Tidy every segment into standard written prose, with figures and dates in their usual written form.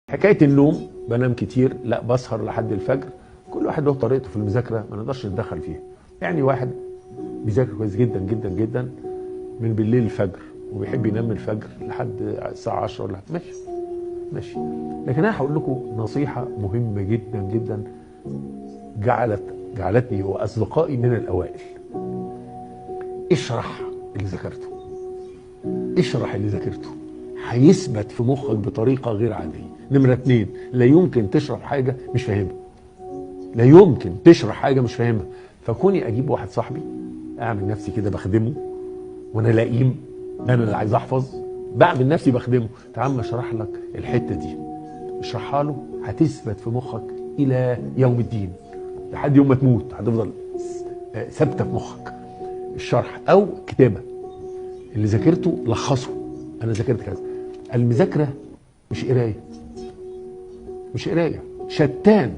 حكايه النوم، بنام كتير، لا بسهر لحد الفجر. كل واحد له طريقته في المذاكره، ما نقدرش نتدخل فيها. يعني واحد بيذاكر كويس جدا جدا جدا من بالليل الفجر، وبيحب ينام من الفجر لحد الساعه 10 ولا ماشي ماشي. لكن انا هقول لكم نصيحه مهمه جدا جدا جعلتني واصدقائي من الاوائل. اشرح اللي ذاكرته، اشرح اللي ذاكرته، هيثبت في مخك بطريقه غير عاديه. نمره 2، لا يمكن تشرح حاجه مش فاهمها، لا يمكن تشرح حاجه مش فاهمها. فكوني اجيب واحد صاحبي اعمل نفسي كده بخدمه، وانا لئيم، انا اللي عايز احفظ، بعمل نفسي بخدمه. تعال اشرح لك الحته دي، اشرحها له، هتثبت في مخك الى يوم الدين، لحد يوم ما تموت هتفضل ثابته في مخك. الشرح او كتابه اللي ذاكرته لخصه. انا ذاكرت كذا. المذاكره مش قرايه، مش قرايه، شتان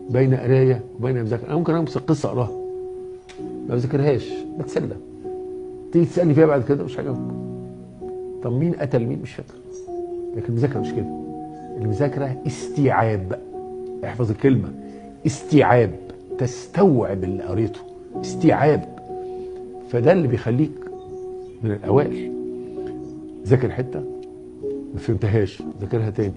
بين قرايه وبين مذاكره. انا ممكن امسك قصه اقراها ما بذاكرهاش، بتسلى، تيجي تسالني فيها بعد كده مش هجاوب. طب مين قتل مين مش فاكر. لكن المذاكره مش كده. المذاكره استيعاب. احفظ الكلمه، استيعاب، تستوعب اللي قريته، استيعاب. فده اللي بيخليك من الاوائل. ذاكر حته ما فهمتهاش، ذاكرها تاني،